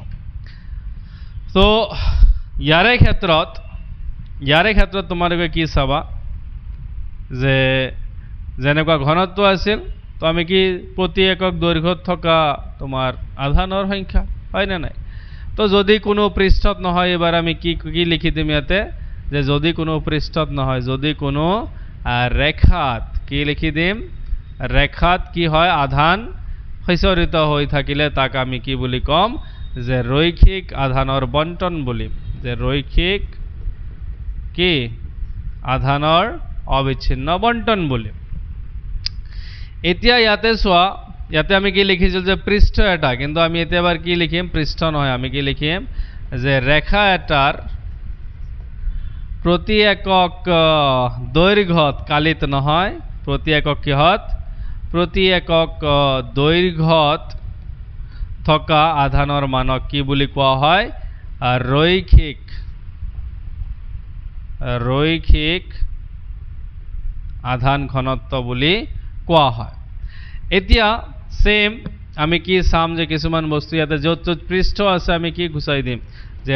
তো ইয়াৰে ক্ষেত্ৰত তোমালোকে কি চাবা যে যেনেকুৱা ঘনত্ব আছিল, তো আমি কি প্ৰতি একক দৈৰ্ঘ্যত থকা তোমাৰ আধানৰ সংখ্যা, হয় না নাই? তো যদি কোনো পৃষ্ঠত নহয়, এবাৰ আমি কি কি লিখি দিম ইয়াতে, যে যদি কোনো পৃষ্ঠত নহয়, যদি কোনো ৰেখাত, কি লিখি দিম, ৰেখাত কি হয় আধান হিচৰিত হৈ থাকিলে তাক আমি কি বুলি কম, যে ৰৈখিক আধানৰ বণ্টন বুলিম, যে ৰৈখিক কি আধানৰ অবিচ্ছিন্ন বণ্টন বুলিম। এতিয়া ইয়াতে চোৱা, ইয়াতে আমি কি লিখিছিল যে পৃষ্ঠ এটা, কিন্তু আমি এতিয়া এবাৰ কি লিখিম, পৃষ্ঠ নহয়, আমি কি লিখিম যে ৰেখা এটাৰ প্ৰতি একক দৈৰ্ঘ্যত, কালিত নহয়, প্ৰতি একক কিহত, প্ৰতি একক দৈৰ্ঘ্যত থকা আধানৰ মানক কি বুলি কোৱা হয়, ৰৈখিক আধান ঘনত্ব বুলি কোৱা হয়। এতিয়া সেম আমি কি চাম যে কিছুমান বস্তু ইয়াতে য'ত য'ত পৃষ্ঠ আছে আমি কি গুচাই দিম, যে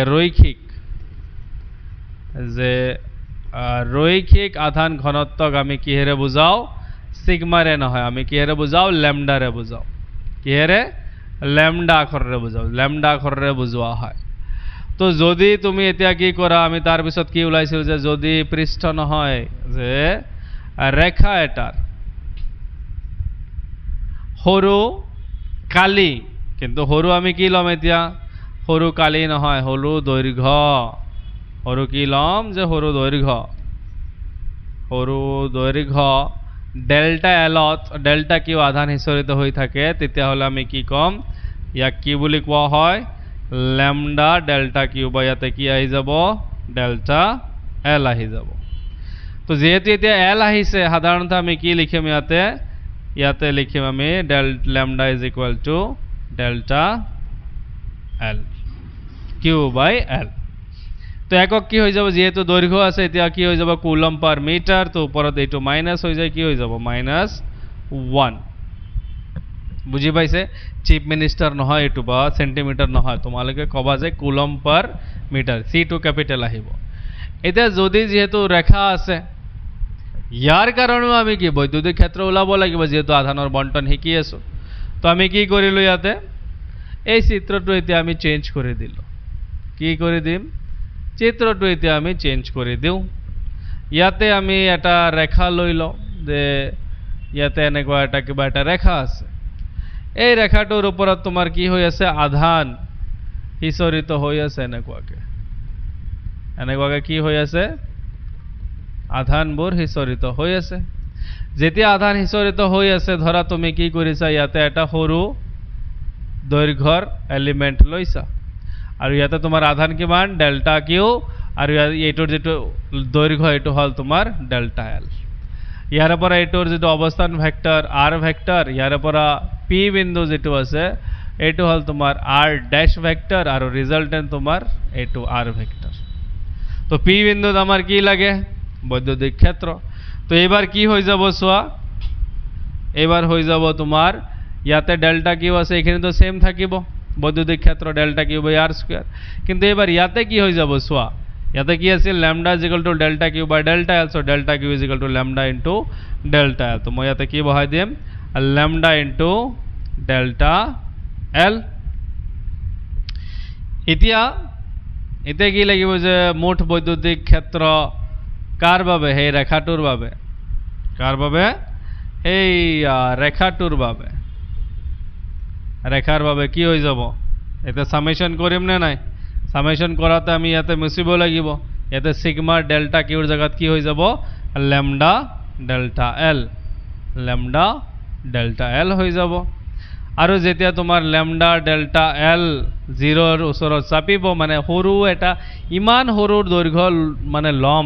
রৈখিক আধান ঘনত্বক আমি কিহেৰে বুজাও, সিগমাৰে নহয়, আমি কিহেৰে বুজাও, ল্যামডাৰে বুজাও। কিহেৰে? ল্যামডা আখৰেৰে বুজাও, ল্যামডা আখৰেৰে বুজোৱা হয়। তো যদি তুমি এতিয়া কি কৰা, আমি তাৰ পিছত কি ওলাইছিল যে যদি পৃষ্ঠ নহয়, যে ৰেখা এটাৰ সৰু কালি, কিন্তু সৰু আমি কি ল'ম এতিয়া, সৰু কালি নহয়, সৰু দৈৰ্ঘ্য, সৰু কি ল'ম, যে সৰু দৈৰ্ঘ্য ডেল্টা এলত, ডেল্টা কিউ আধান হিচৰিত হৈ থাকে, তেতিয়াহ'লে আমি কি ক'ম, ইয়াক কি বুলি কোৱা হয়, ল্যামডা ডেল্টা কিউ, বা ইয়াতে কি আহি যাব, ডেল্টা এল আহি যাব। তো যেহেতু এতিয়া এল আহিছে, সাধাৰণতে আমি কি লিখিম ইয়াতে, ইয়াতে লিখিম আমি lambda is equal to delta L, Q by L. তো একক কি হৈ যাব, যেহেতু দৈৰ্ঘ্য আছে, এতিয়া কি হৈ যাব, কুলম পাৰ মিটাৰ, তো ওপৰত এইটো মাইনাস হৈ যায়, কি হৈ যাব, -1। বুজি পাইছে? চিফ মিনিষ্টাৰ নহয় এইটো, বা সেন্টিমিটাৰ নহয়, তোমালোকে কবা যে কুলম পাৰ মিটাৰ, সি টু ক্যাপিটেল আহিব। এতিয়া যদি যেহেতু ৰেখা আছে, ইয়াৰ কাৰণেও আমি কি বৈদ্যুতিক ক্ষেত্ৰ ওলাব লাগিব, যেহেতু আধানৰ বণ্টন শিকি আছো। তো আমি কি কৰিলো, ইয়াতে এই চিত্ৰটো এতিয়া আমি চেঞ্জ কৰি দিলো। কি কৰি দিম, চিত্ৰটো এতিয়া আমি চেঞ্জ কৰি দিওঁ। ইয়াতে আমি এটা ৰেখা লৈ লওঁ, যে ইয়াতে এনেকুৱা এটা কিবা এটা ৰেখা আছে, এই ৰেখাটোৰ ওপৰত তোমাৰ কি হৈ আছে, আধান হিচৰিত হৈ আছে, এনেকুৱাকে কি হৈ আছে, আধানবোৰ হিচৰিত হৈ আছে। যেতিয়া আধান হিচৰিত হৈ আছে, ধৰা তুমি কি কৰিছা, ইয়াতে এটা সৰু দৈৰ্ঘ্যৰ এলিমেন্ট লৈছা, আৰু ইয়াতে তোমাৰ আধান কিমান, ডেল্টা কিউ, আৰু এইটোৰ যেটো দৈৰ্ঘ্য এইটো হল তোমাৰ ডেল্টা এল। ইয়াৰ পৰা এইটোৰ যেটো অৱস্থান ভেক্টৰ আৰ ভেক্টৰ, ইয়াৰ পৰা পি বিন্দু যেটো আছে এইটো হল তোমাৰ r ড্যাশ ভেক্টৰ আৰু ৰিজাল্টেন্ট তোমাৰ এইটো r ভেক্টৰ তো p বিন্দুত আমাৰ কি লাগে বৈদ্যুতিক ক্ষেত্ৰ তো এবাৰ কি হৈ যাব চোৱা এবাৰ হৈ যাব তোমাৰ ইয়াতে ডেল্টা কিউ আছে এখানে তো সেম থাকিব বৈদ্যুতিক ক্ষেত্ৰ ডেল্টা কিউ বাই r স্কয়াৰ কিন্তু এবাৰ ইয়াতে কি হৈ যাব চোৱা ইয়াতে কি আছিল lambda is equal to delta Q by delta L so delta Q is equal to lambda into delta L তো মই ইয়াতে কি বহাই দিম ল্যামডা ইনটু ডেল্টা এল এতিয়া এতিয়া কি লাগিব যে মুঠ বৈদ্যুতিক ক্ষেত্ৰ কাৰ বাবে সেই ৰেখাটোৰ বাবে কাৰ বাবে এই ৰেখাটোৰ বাবে ৰেখাৰ বাবে কি হৈ যাব এটা সামেশন কৰিম নে নাই সামেশন কৰাতে আমি ইয়াতে মুছিব লাগিব ইয়াতে সিগমা ডেল্টা কিউৰ জায়গাত কি হৈ যাব ল্যামডা ডেল্টা এল হৈ যাব আৰু যেতিয়া তোমাৰ ল্যামডা ডেল্টা এল 0 ৰ ওচৰত চাপিব মানে সৰু এটা ইমান সৰু দৈৰ্ঘ্য মানে লম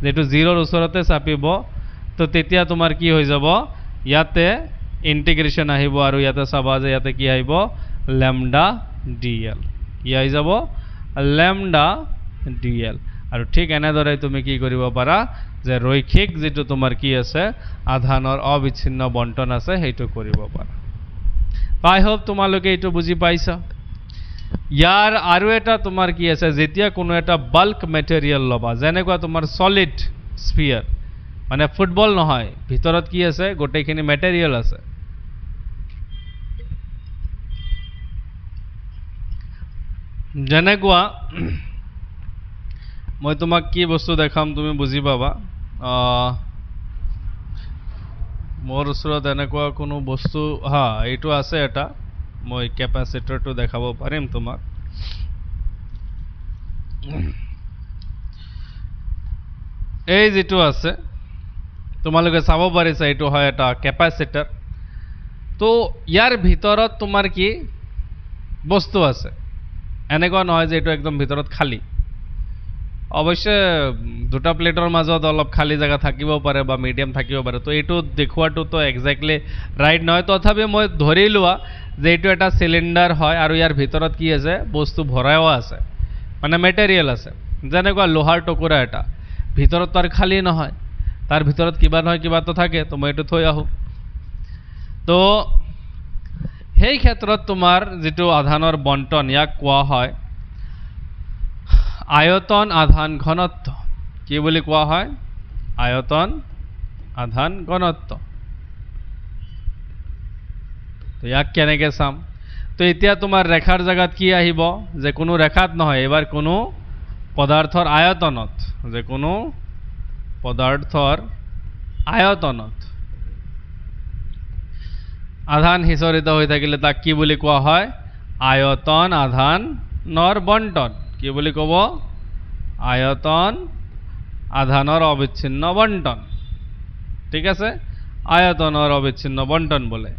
যেটো 0 ৰ ওচৰতে চাপিব তো তেতিয়া তোমাৰ কি হৈ যাব ইয়াতে ইন্টিগ্ৰেশন আহিব আৰু ইয়াতে চাবা যে ইয়াতে কি আহিব ল্যামডা ডিএল কি আহি যাব ল্যামডা ডিএল আৰু ঠিক এনেদৰে তুমি কি কৰিব পাৰা যে ৰৈখিক যেটো তোমাৰ কি আছে আধানৰ অবিচ্ছিন্ন বণ্টন আছে হেইটো কৰিব পাৰা আই হোপ তোমালোকে এটো বুজি পাইছা ইয়াৰ আৰু এটা তোমাৰ কি আছে যেতিয়া কোনো এটা বাল্ক মেটেৰিয়েল লবা যেনেকুৱা তোমাৰ সলিড স্ফিয়াৰ মানে ফুটবল নহয় ভিতৰত কি আছে গোটেইখিনি মেটেৰিয়েল আছে যেনেকুৱা মই তোমাক কি বস্তু দেখাম তুমি বুজি পাবা মোৰ ওচৰত এনেকুৱা কোনো বস্তু হা এইটো আছে এটা মই কেপাসিটৰটো দেখাব পাৰিম তোমাক এই যেটো আছে তোমালোকে চাব পাৰিছা এইটো হয় এটা কেপাসিটৰ তো ইয়াৰ ভিতৰত তোমাৰ কি বস্তু আছে এনেকুৱা নহয় যে এইটো একদম ভিতৰত খালি অৱশ্য দুটা প্লেটৰ মাজত অলপ খালি জায়গা থাকিব পাৰে বা মিডিয়াম থাকিব পাৰে তো এইটো দেখুৱাটো তো এক্স্যাক্টলি ৰাইট নহয় তথাপি মই ধৰি লোৱা যে এইটো এটা সিলিন্ডাৰ হয় আৰু ইয়াৰ ভিতৰত কি আছে বস্তু ভৰায়ও আছে মানে মেটেৰিয়েল আছে যেনেকুৱা লোহাৰ টুকুৰা এটা ভিতৰত তাৰ খালি নহয় তাৰ ভিতৰত কিবা নহয় কিবা তো থাকে তো মই এইটো থৈ আহো তো সেই ক্ষেত্ৰত তোমাৰ যেটো আধানৰ বণ্টন ইয়াক কোৱা হয় আয়তন আধান ঘনত্ব কি বুলি কোৱা হয় আয়তন আধান ঘনত্ব তো ইয়াক কেনেকৈ চাম তো এতিয়া তোমাৰ ৰেখাৰ জায়গাত কি আহিব যে কোনো ৰেখাত নহয় এবাৰ কোনো পদাৰ্থৰ আয়তনত যে কোনো পদাৰ্থৰ আয়তনত আধান হিসৰিত হৈ থাকিলে তাক কি বুলি কোৱা হয় আয়তন আধানৰ বণ্টন কি বুলি ক'ব আয়তন আধানৰ অবিচ্ছিন্ন বণ্টন ঠিক আছে আয়তনৰ অবিচ্ছিন্ন বণ্টন বলে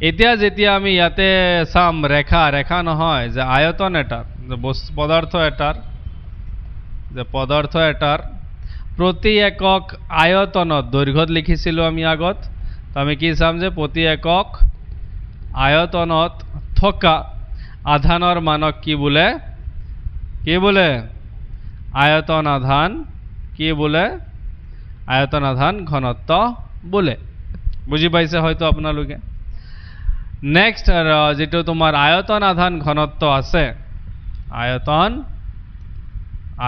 এতিয়া যেতিয়া আমি ইয়াতে চাম ৰেখা নহয় যে আয়তন এটাৰ যে পদাৰ্থ এটাৰ প্ৰতি একক আয়তনত দৈৰ্ঘ্যত লিখিছিলো আমি আগত তো আমি কি চাম যে প্ৰতি একক আয়তনত থকা আধানৰ মানক কি বোলে আয়তন আধান কি বোলে আয়তন আধান ঘনত্ব বোলে বুজি পাইছে হয়তো আপোনালোকে নেক্সট যেটো তোমাৰ আয়তন আধান ঘনত্ব আছে আয়তন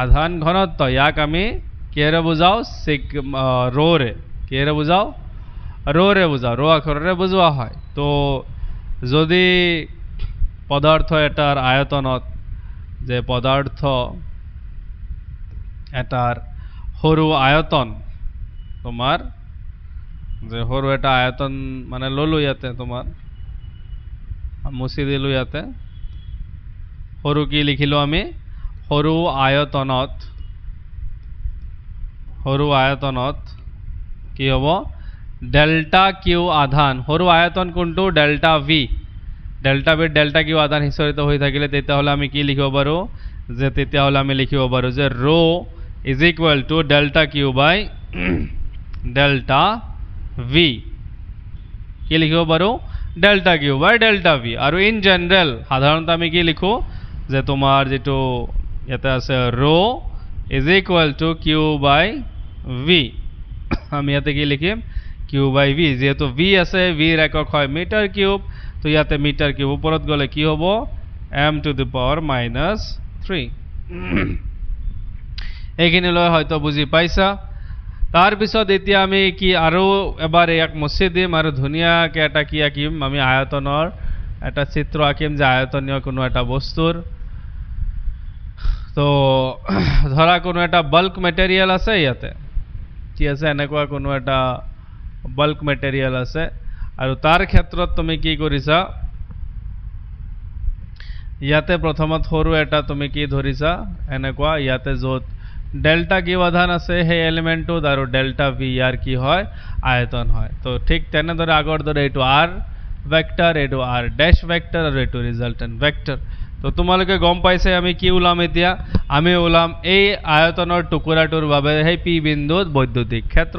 আধান ঘনত্ব ইয়াক আমি কিৰে বুজাও ৰোৰে কিৰে বুজাও ৰোৰে বুজাও ৰো আখৰেৰে বুজোৱা হয় তো যদি পদাৰ্থ এটাৰ আয়তনত যে পদাৰ্থ এটাৰ সৰু আয়তন তোমাৰ যে সৰু এটা আয়তন মানে ললো ইয়াতে তোমাৰ মুছি দিলো ইয়াতে সৰু কি লিখিলো আমি সৰু আয়তনত কি হ'ব ডেল্টা কিউ আধান সৰু আয়তন কোনটো ডেল্টা ভি ডেল্টা কিউ আধান হিসৰিত হৈ থাকিলে তেতিয়াহলে আমি কি লিখিব পাৰো যে তেতিয়াহলে আমি লিখিব পাৰো যে rho is equal to delta q by delta v কি লিখিব পাৰো delta Q by delta V আৰু ইন জেনেৰেল সাধাৰণতে আমি কি লিখো যে তোমাৰ যেটো ইয়াতে আছে rho is equal to q by v আমি ইয়াতে কি লিখিম q by v যেহেতু v আছে v এর একক হয় মিটার কিউব তো ইয়াতে মিটার কিউব উপৰত গলে কি হ'ব m to the power minus 3 এইখিনি লৈ হয়তো বুজি পাইছা তাৰ পিছত এতিয়া আমি কি আৰু এবাৰ এক মুছি দিম আৰু ধুনীয়াকে এটা কি আঁকিম আমি আয়তনৰ এটা চিত্ৰ আঁকিম যে আয়তনীয় কোনো এটা বস্তুৰ তো ধৰা কোনো এটা বাল্ক মেটেৰিয়েল আছে ইয়াতে কি আছে এনেকুৱা কোনো এটা বাল্ক মেটেৰিয়েল আছে আৰু তাৰ ক্ষেত্ৰত তুমি কি কৰিছা ইয়াতে প্ৰথমত সৰু এটা তুমি কি ধৰিছা এনেকুৱা ইয়াতে যত ডেল্টা কি আধান আছে সেই এলিমেন্টটো আৰু ডেল্টা ভি ইয়াৰ কি হয় আয়তন হয় তো ঠিক তেনেদৰে আগৰ দৰে এটো r ভেক্টৰ এটো r ড্যাশ ভেক্টৰ আৰু এটো ৰিজাল্টেন্ট ভেক্টৰ তো তোমালোকে গম পাইছে আমি কি উলাম এতিয়া আমি উলাম এই আয়তনৰ টুকুৰাটোৰ বাবে সেই পি বিন্দুত বৈদ্যুতিক ক্ষেত্ৰ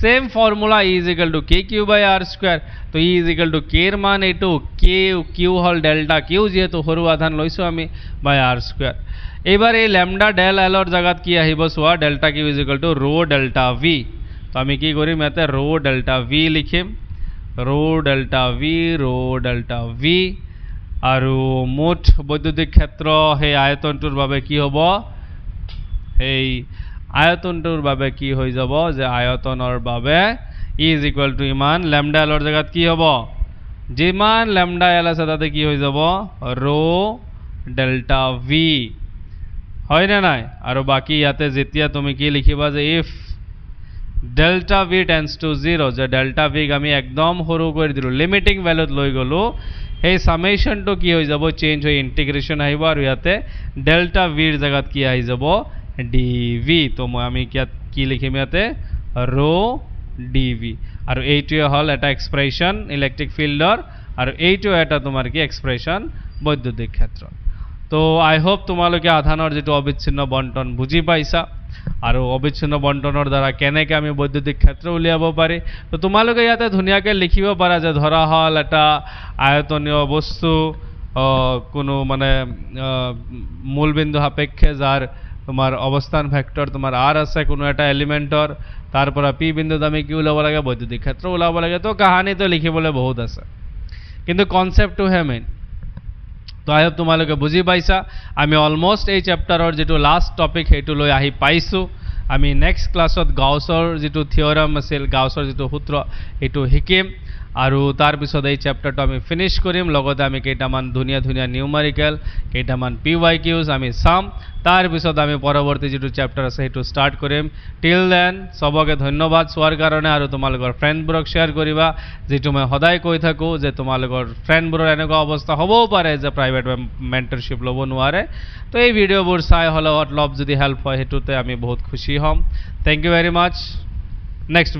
same formula E = kq / r square তো E = k এৰ মান এটো k q হল ডেল্টা q যেহেতু সৰু আধান লৈছো আমি বাই r স্কয়াৰ এবাৰ এই ল্যামডা ডেল l ৰ জায়গাত কি আহিব সোয়া delta q = rho delta v তো আমি কি কৰিম ইয়াতে rho ডেল্টা v লিখিম rho ডেল্টা v আৰু মোট বৈদ্যুতিক ক্ষেত্ৰ সেই আয়তনটোৰ বাবে কি হ'ব এই আয়তনটোৰ বাবে কি হৈ যাব যে আয়তনৰ বাবে E = ইমান ল্যামডা l ৰ জায়গাত কি হ'ব যিমান ল্যামডা l আছে তাতে কি হৈ যাব rho ডেল্টা v হয় না নাই আৰু বাকি ইয়াতে যেতিয়া তুমি কি লিখিবা যে if delta v tends to 0 যে delta v আমি একদম সৰু কৰি দিলো লিমিটিং ভ্যালুত লৈ গলো এই সামেশনটো কি হৈ যাব চেঞ্জ হৈ ইন্টিগ্রেশন আহিব আৰু ইয়াতে ডেল্টা v এর জায়গাত কি আহি যাব dv তো মই আমি কি লিখিম ইয়াতে rho dv আৰু এইটোৱে হল এটা এক্সপ্ৰেশন ইলেক্ট্ৰিক ফিল্ডৰ আৰু এইটো এটা তোমাৰ কি এক্সপ্ৰেশন বৈদ্যুতিক ক্ষেত্ৰ তো আই হোপ তোমালোকে আধানৰ যেটো অবিচ্ছিন্ন বণ্টন বুজি পাইছা আৰু অবিচ্ছিন্ন বণ্টনৰ দ্বাৰা কেনেকৈ আমি বৈদ্যুতিক ক্ষেত্ৰ উলিয়াব পাৰি তো তোমালোকে ইয়াতে ধুনীয়াকৈ লিখিব পাৰা যে ধৰা হল এটা আয়তনীয় বস্তু কোনো মানে মূলবিন্দু সাপেক্ষে যাৰ তোমাৰ অবস্থান ভেক্টৰ তোমাৰ r আছে কোনো এটা এলিমেন্টৰ তাৰ পৰা p বিন্দুত আমি কি উলাব লাগে বৈদ্যুতিক ক্ষেত্ৰ উলাব লাগে তো কাহিনী তো লিখিবলৈ বহুত আছে কিন্তু কনসেপ্টটো হে মেইন তো আই হোপ তোমালোকে বুজি পাইছা আমি অলমোস্ট এই চ্যাপ্টাৰৰ যেটো লাস্ট টপিক হেতু লৈ আহি পাইছো আমি নেক্সট ক্লাছত গাউছৰ যেটো থিওৰাম আছিল গাউছৰ যেটো সূত্ৰ এটো শিকিম আৰু তাৰ পিছত এই চ্যাপ্টাৰটো আমি ফিনিশ কৰিম লগতে আমি কেইটামান ধুনিয়া ধুনিয়া নিউমেৰিকেল কেইটামান PYQs আমি চাম তাৰ পিছত আমি পৰৱৰ্তী যেটো চ্যাপ্টাৰ আছে হেতু স্টাৰ্ট কৰিম টিল দেন সবকে ধন্যবাদ সোৱাৰ কাৰণে আৰু তোমালোকৰ ফ্ৰেণ্ডবোৰক শেয়াৰ কৰিবা যেটো মই সদায় কৈ থাকো যে তোমালোকৰ ফ্ৰেণ্ডবোৰৰ এনেকুৱা অৱস্থা হ'বও পাৰে যে প্ৰাইভেট মেন্টৰশিপ ল'ব নোৱাৰে তো এই ভিডিঅ'বোৰ চাই হলো অলপ যদি হেল্প হয় হেতুতে আমি বহুত খুশি হ'ম thank you very mass next